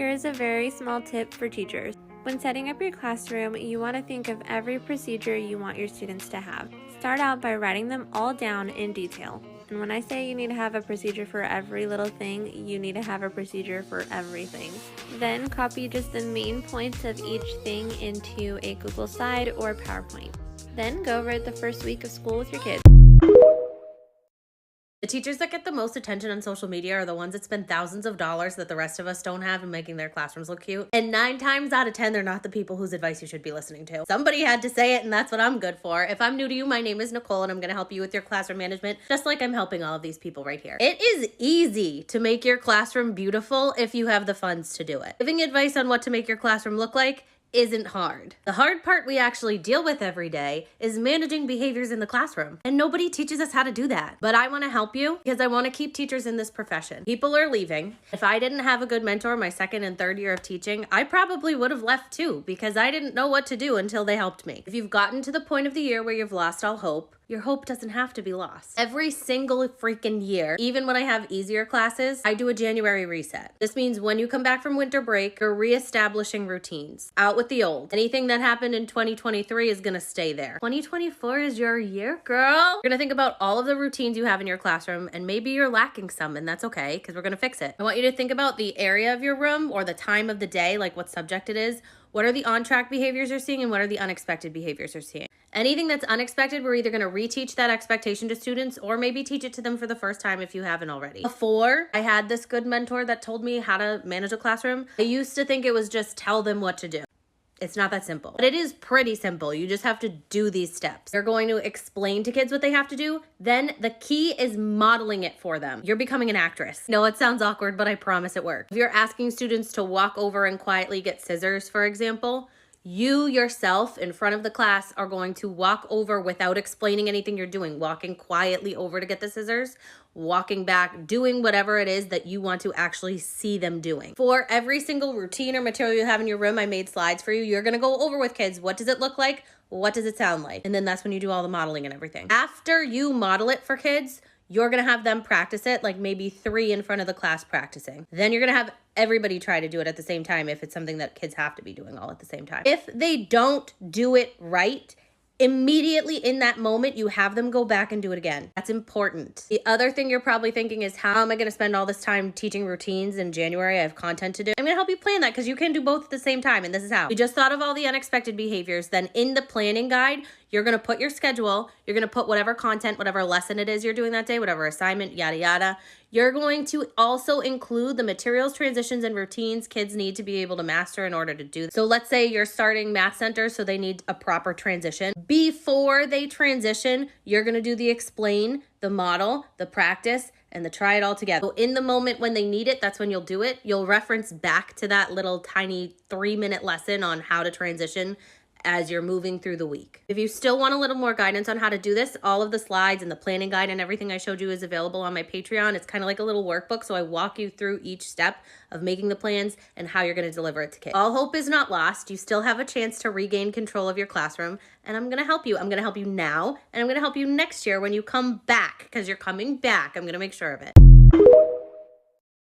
Here is a very small tip for teachers. When setting up your classroom, you want to think of every procedure you want your students to have. Start out by writing them all down in detail. And when I say you need to have a procedure for every little thing, you need to have a procedure for everything. Then copy just the main points of each thing into a Google slide or PowerPoint. Then go over it the first week of school with your kids. The teachers that get the most attention on social media are the ones that spend thousands of dollars that the rest of us don't have in making their classrooms look cute. And 9 times out of 10, they're not the people whose advice you should be listening to. Somebody had to say it, and that's what I'm good for. If I'm new to you, my name is Nicole, and I'm going to help you with your classroom management, just like I'm helping all of these people right here. It is easy to make your classroom beautiful if you have the funds to do it. Giving advice on what to make your classroom look like isn't hard. The hard part we actually deal with every day is managing behaviors in the classroom. And nobody teaches us how to do that. But I want to help you because I want to keep teachers in this profession. People are leaving. If I didn't have a good mentor my second and third year of teaching, I probably would have left too because I didn't know what to do until they helped me. If you've gotten to the point of the year where you've lost all hope, your hope doesn't have to be lost. Every single freaking year, even when I have easier classes, I do a January reset. This means when you come back from winter break, you're reestablishing routines. Out with the old. Anything that happened in 2023 is gonna stay there. 2024 is your year, girl. You're gonna think about all of the routines you have in your classroom, and maybe you're lacking some, and that's okay, because we're gonna fix it. I want you to think about the area of your room or the time of the day, like what subject it is. What are the on-track behaviors you're seeing, and what are the unexpected behaviors you're seeing? Anything that's unexpected, we're either going to reteach that expectation to students or maybe teach it to them for the first time if you haven't already. Before I had this good mentor that told me how to manage a classroom, I used to think it was just tell them what to do. It's not that simple, but it is pretty simple. You just have to do these steps. You're going to explain to kids what they have to do. Then the key is modeling it for them. You're becoming an actress. No, it sounds awkward, but I promise it works. If you're asking students to walk over and quietly get scissors, for example, you yourself in front of the class are going to walk over without explaining anything you're doing, walking quietly over to get the scissors, walking back, doing whatever it is that you want to actually see them doing. For every single routine or material you have in your room, I made slides for you. You're going to go over with kids. What does it look like? What does it sound like? And then that's when you do all the modeling and everything. After you model it for kids, you're going to have them practice it, like maybe 3 in front of the class practicing. Then you're going to have everybody try to do it at the same time if it's something that kids have to be doing all at the same time. If they don't do it right, immediately in that moment, you have them go back and do it again. That's important. The other thing you're probably thinking is, how am I going to spend all this time teaching routines in January? I have content to do. I'm going to help you plan that because you can do both at the same time. And this is how. We just thought of all the unexpected behaviors. Then in the planning guide, you're going to put your schedule. You're going to put whatever content, whatever lesson it is you're doing that day, whatever assignment, yada, yada. You're going to also include the materials, transitions, and routines kids need to be able to master in order to do this. So let's say you're starting Math Center, so they need a proper transition. Before they transition, you're going to do the explain, the model, the practice, and the try it all together. So in the moment when they need it, that's when you'll do it. You'll reference back to that little tiny 3-minute lesson on how to transition as you're moving through the week. If you still want a little more guidance on how to do this, all of the slides and the planning guide and everything I showed you is available on my Patreon. It's kind of like a little workbook, so I walk you through each step of making the plans and how you're going to deliver it to kids. All hope is not lost. You still have a chance to regain control of your classroom, and I'm going to help you. I'm going to help you now, and I'm going to help you next year when you come back, because you're coming back. I'm going to make sure of it.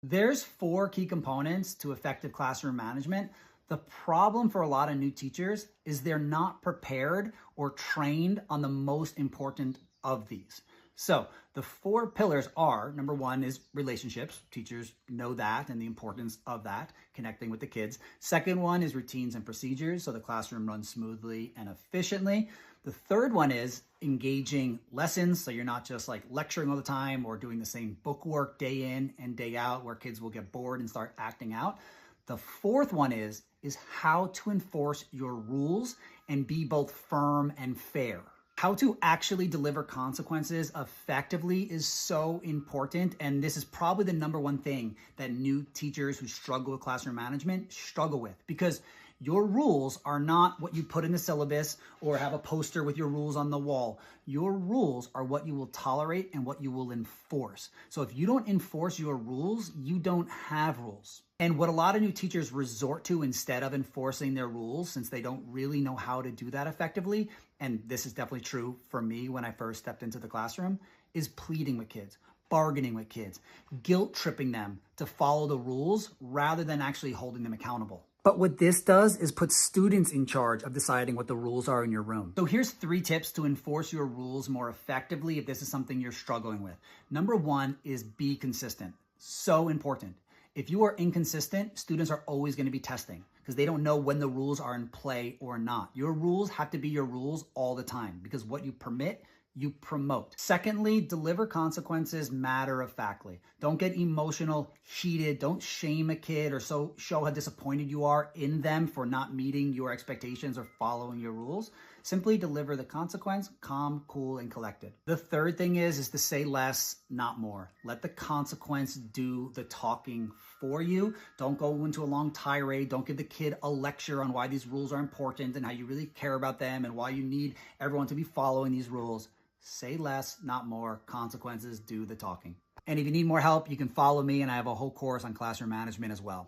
There's 4 key components to effective classroom management. The problem for a lot of new teachers is they're not prepared or trained on the most important of these. So the 4 pillars are, number 1 is relationships. Teachers know that and the importance of that, connecting with the kids. Second one is routines and procedures, so the classroom runs smoothly and efficiently. The third one is engaging lessons, so you're not just like lecturing all the time or doing the same book work day in and day out where kids will get bored and start acting out. The fourth one is how to enforce your rules and be both firm and fair. How to actually deliver consequences effectively is so important, and this is probably the number 1 thing that new teachers who struggle with classroom management struggle with, because your rules are not what you put in the syllabus or have a poster with your rules on the wall. Your rules are what you will tolerate and what you will enforce. So if you don't enforce your rules, you don't have rules. And what a lot of new teachers resort to instead of enforcing their rules, since they don't really know how to do that effectively, and this is definitely true for me when I first stepped into the classroom, is pleading with kids. bargaining with kids, guilt tripping them to follow the rules rather than actually holding them accountable. But what this does is put students in charge of deciding what the rules are in your room. So here's 3 tips to enforce your rules more effectively if this is something you're struggling with. Number 1 is be consistent. So important. If you are inconsistent, students are always going to be testing because they don't know when the rules are in play or not. Your rules have to be your rules all the time because what you permit, you promote. Secondly, deliver consequences matter-of-factly. Don't get emotional, heated. Don't shame a kid or show how disappointed you are in them for not meeting your expectations or following your rules. Simply deliver the consequence, calm, cool, and collected. The third thing is to say less, not more. Let the consequence do the talking for you. Don't go into a long tirade. Don't give the kid a lecture on why these rules are important and how you really care about them and why you need everyone to be following these rules. Say less, not more. Consequences do the talking. And if you need more help, you can follow me, and I have a whole course on classroom management as well.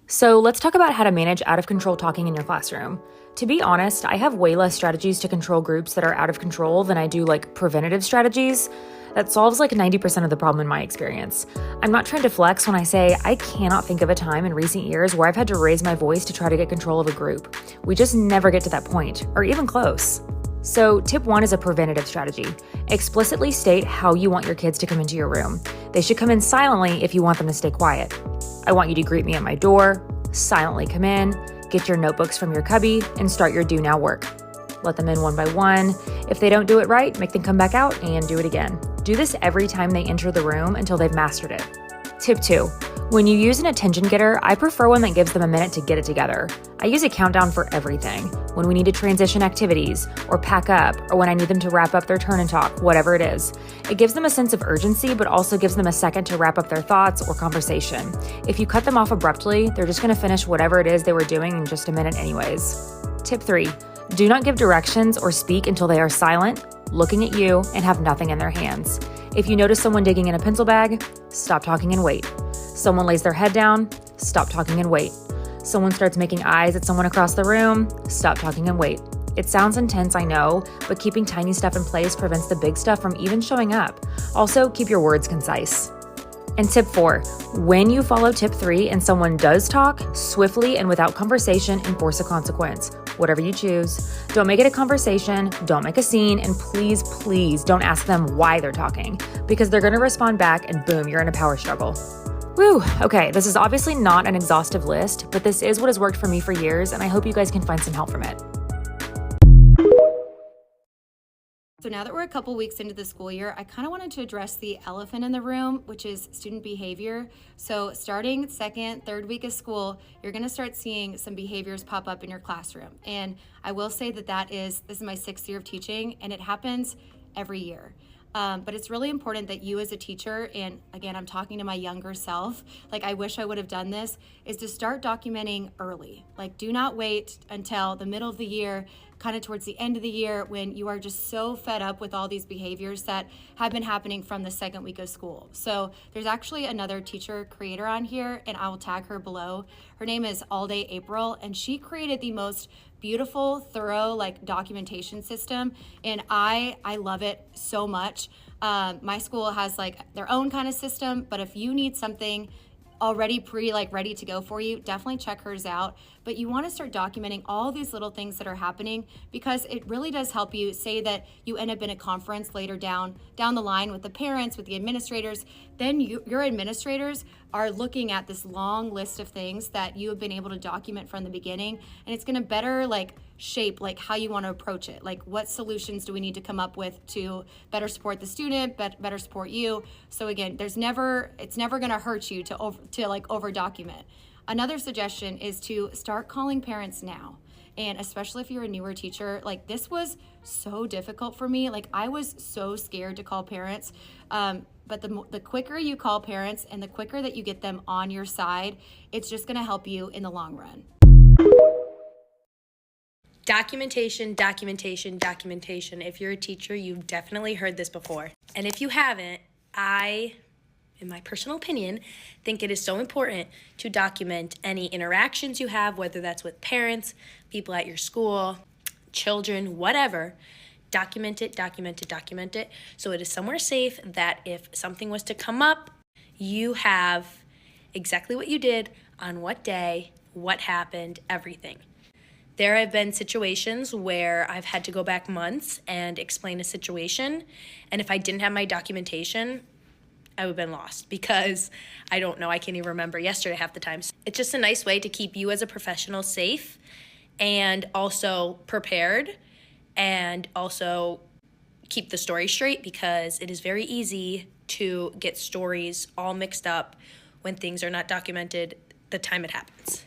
So let's talk about how to manage out of control talking in your classroom. To be honest, I have way less strategies to control groups that are out of control than I do like preventative strategies. That solves like 90% of the problem in my experience. I'm not trying to flex when I say I cannot think of a time in recent years where I've had to raise my voice to try to get control of a group. We just never get to that point, or even close. So tip 1 is a preventative strategy. Explicitly state how you want your kids to come into your room. They should come in silently if you want them to stay quiet. I want you to greet me at my door, silently come in, get your notebooks from your cubby, and start your do now work. Let them in one by one. If they don't do it right, make them come back out and do it again. Do this every time they enter the room until they've mastered it. Tip 2, when you use an attention getter, I prefer one that gives them a minute to get it together. I use a countdown for everything. When we need to transition activities, or pack up, or when I need them to wrap up their turn and talk, whatever it is. It gives them a sense of urgency, but also gives them a second to wrap up their thoughts or conversation. If you cut them off abruptly, they're just gonna finish whatever it is they were doing in just a minute anyways. Tip 3, do not give directions or speak until they are silent, looking at you, and have nothing in their hands. If you notice someone digging in a pencil bag, stop talking and wait. Someone lays their head down, stop talking and wait. Someone starts making eyes at someone across the room, stop talking and wait. It sounds intense, I know, but keeping tiny stuff in place prevents the big stuff from even showing up. Also, keep your words concise. And tip 4, when you follow tip 3 and someone does talk, swiftly and without conversation, enforce a consequence. Whatever you choose. Don't make it a conversation, don't make a scene, and please, please don't ask them why they're talking, because they're gonna respond back and boom, you're in a power struggle. Woo, okay, this is obviously not an exhaustive list, but this is what has worked for me for years, and I hope you guys can find some help from it. So now that we're a couple weeks into the school year, I kind of wanted to address the elephant in the room, which is student behavior. So starting second, third week of school, you're going to start seeing some behaviors pop up in your classroom. And I will say that this is my 6th year of teaching, and it happens every year. But it's really important that you as a teacher, and again, I'm talking to my younger self, like I wish I would have done this, is to start documenting early. Like do not wait until the middle of the year, kind of towards the end of the year when you are just so fed up with all these behaviors that have been happening from the second week of school. So there's actually another teacher creator on here, and I will tag her below. Her name is All Day April, and she created the most beautiful, thorough like documentation system, and I love it so much. My school has like their own kind of system, but if you need something already ready to go for you, definitely check hers out. But you want to start documenting all these little things that are happening, because it really does help you. Say that you end up in a conference later down the line with the parents, with the administrators, then your administrators are looking at this long list of things that you have been able to document from the beginning, and it's going to better shape how you want to approach it. Like what solutions do we need to come up with to better support the student, better support you. So again, it's never going to hurt you to over document. Another suggestion is to start calling parents now. And especially if you're a newer teacher, this was so difficult for me. I was so scared to call parents. But the quicker you call parents and the quicker that you get them on your side, it's just going to help you in the long run. Documentation, documentation, documentation. If you're a teacher, you've definitely heard this before. And if you haven't, I, in my personal opinion, think it is so important to document any interactions you have, whether that's with parents, people at your school, children, whatever. Document it, document it, document it. So it is somewhere safe that if something was to come up, you have exactly what you did, on what day, what happened, everything. There have been situations where I've had to go back months and explain a situation, and if I didn't have my documentation, I would have been lost because I don't know, I can't even remember yesterday half the time. It's just a nice way to keep you as a professional safe and also prepared, and also keep the story straight, because it is very easy to get stories all mixed up when things are not documented the time it happens.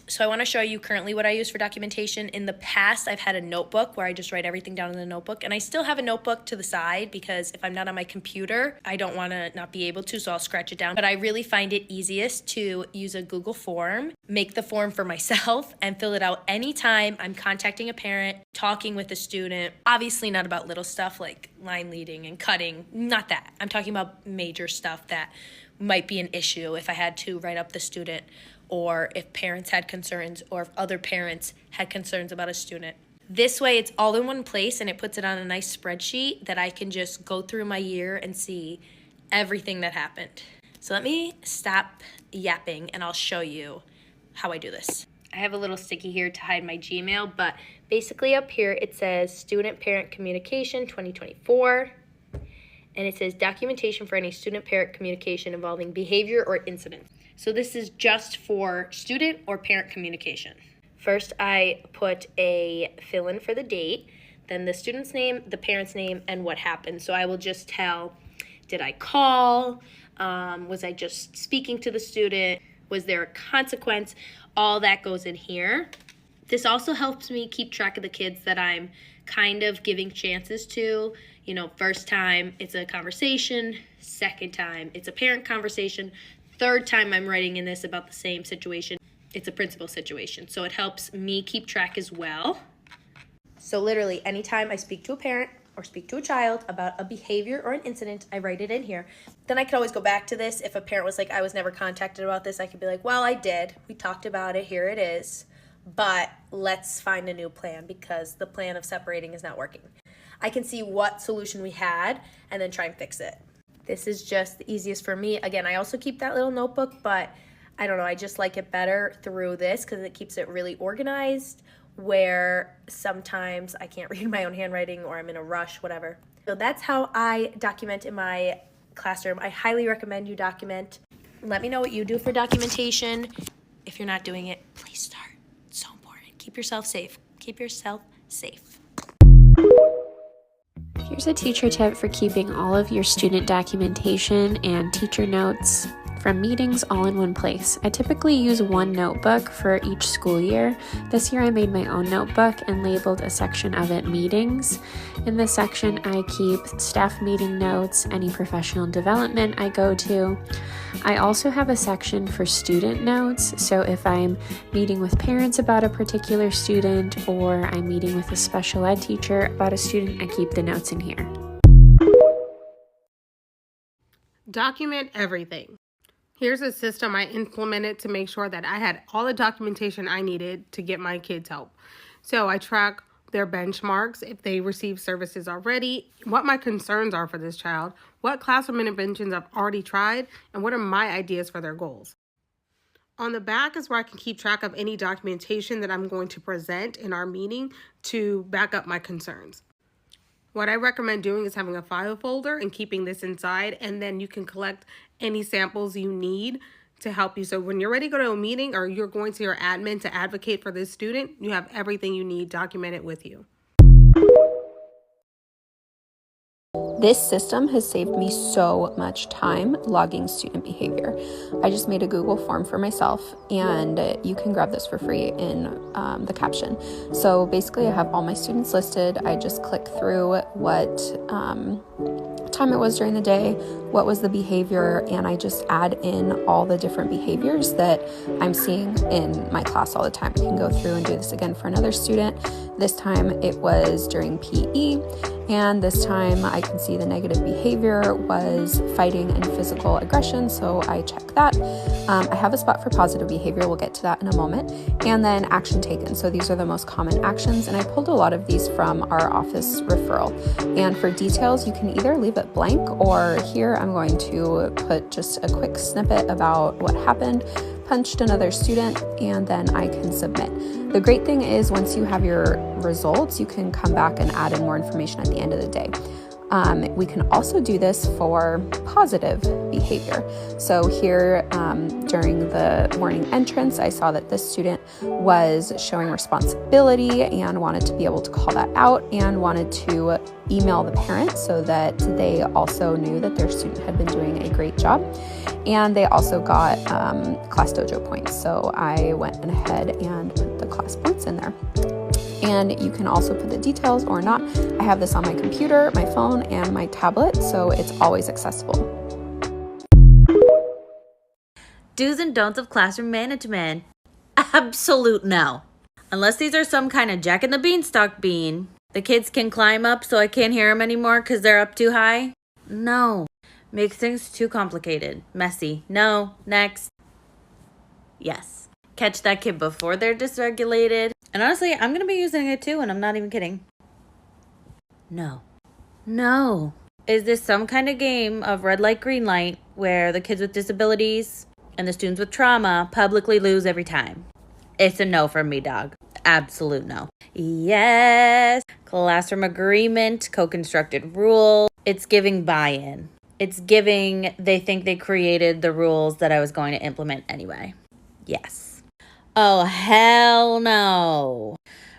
So I want to show you currently what I use for documentation. In the past, I've had a notebook where I just write everything down in the notebook, and I still have a notebook to the side because if I'm not on my computer, I don't want to not be able to, so I'll scratch it down. But I really find it easiest to use a Google form, make the form for myself, and fill it out anytime I'm contacting a parent, talking with a student. Obviously not about little stuff like line leading and cutting, not that. I'm talking about major stuff that might be an issue if I had to write up the student, or if parents had concerns, or if other parents had concerns about a student. This way, it's all in one place, and it puts it on a nice spreadsheet that I can just go through my year and see everything that happened. So let me stop yapping, and I'll show you how I do this. I have a little sticky here to hide my Gmail, but basically up here it says Student-Parent Communication 2024, and it says documentation for any student-parent communication involving behavior or incident. So this is just for student or parent communication. First, I put a fill-in for the date, then the student's name, the parent's name, and what happened. So I will just tell, did I call? Was I just speaking to the student? Was there a consequence? All that goes in here. This also helps me keep track of the kids that I'm kind of giving chances to. You know, first time it's a conversation, second time it's a parent conversation, third time I'm writing in this about the same situation, it's a principal situation. So it helps me keep track as well. So literally anytime I speak to a parent or speak to a child about a behavior or an incident, I write it in here. Then I could always go back to this. If a parent was like, I was never contacted about this, I could be like, well, I did. We talked about it. Here it is. But let's find a new plan because the plan of separating is not working. I can see what solution we had and then try and fix it. This is just the easiest for me. Again, I also keep that little notebook, but I don't know, I just like it better through this because it keeps it really organized, where sometimes I can't read my own handwriting or I'm in a rush, whatever. So that's how I document in my classroom. I highly recommend you document. Let me know what you do for documentation. If you're not doing it, please start. It's so important. Keep yourself safe. Keep yourself safe. Here's a teacher tip for keeping all of your student documentation and teacher notes from meetings all in one place. I typically use one notebook for each school year. This year I made my own notebook and labeled a section of it meetings. In this section I keep staff meeting notes, any professional development I go to. I also have a section for student notes, so if I'm meeting with parents about a particular student or I'm meeting with a special ed teacher about a student, I keep the notes in here. Document everything. Here's a system I implemented to make sure that I had all the documentation I needed to get my kids help. So I track their benchmarks, if they receive services already, what my concerns are for this child, what classroom interventions I've already tried, and what are my ideas for their goals. On the back is where I can keep track of any documentation that I'm going to present in our meeting to back up my concerns. What I recommend doing is having a file folder and keeping this inside, and then you can collect any samples you need to help you. So when you're ready to go to a meeting or you're going to your admin to advocate for this student, you have everything you need documented with you. This system has saved me so much time logging student behavior. I just made a Google form for myself, and you can grab this for free in the caption. So basically I have all my students listed. I just click through what what time it was during the day, what was the behavior, and I just add in all the different behaviors that I'm seeing in my class all the time. I can go through and do this again for another student. This time it was during PE, and this time I can see the negative behavior was fighting and physical aggression, so I check that. I have a spot for positive behavior, we'll get to that in a moment, and then action taken. So these are the most common actions, and I pulled a lot of these from our office referral. And for details, you can either leave it blank, or here I'm going to put just a quick snippet about what happened, punched another student, and then I can submit. The great thing is once you have your results, you can come back and add in more information at the end of the day. We can also do this for positive behavior. So here during the morning entrance, I saw that this student was showing responsibility and wanted to be able to call that out and wanted to email the parent so that they also knew that their student had been doing a great job. And they also got Class Dojo points. So I went ahead and put the class points in there. And you can also put the details or not. I have this on my computer, my phone, and my tablet, so it's always accessible. Do's and don'ts of classroom management. Absolute no. Unless these are some kind of Jack and the Beanstalk bean. The kids can climb up so I can't hear them anymore because they're up too high. No. Makes things too complicated. Messy. No. Next. Yes. Catch that kid before they're dysregulated. And honestly, I'm going to be using it too, and I'm not even kidding. No. No. Is this some kind of game of red light, green light, where the kids with disabilities and the students with trauma publicly lose every time? It's a no from me, dog. Absolute no. Yes. Classroom agreement, co-constructed rule. It's giving buy-in. It's giving they think they created the rules that I was going to implement anyway. Yes. Oh, hell no.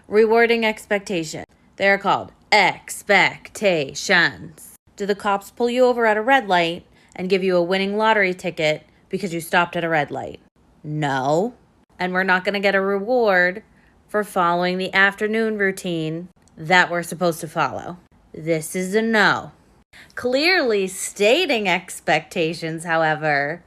Rewarding expectation. They're called expectations. Do the cops pull you over at a red light and give you a winning lottery ticket because you stopped at a red light? No. And we're not going to get a reward for following the afternoon routine that we're supposed to follow. This is a no. Clearly stating expectations, however,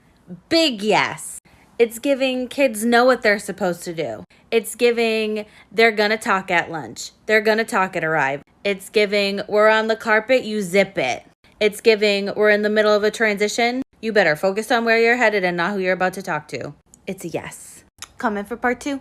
big yes. It's giving kids know what they're supposed to do. It's giving they're going to talk at lunch. They're going to talk at arrive. It's giving we're on the carpet, you zip it. It's giving we're in the middle of a transition. You better focus on where you're headed and not who you're about to talk to. It's a yes. Comment for part 2.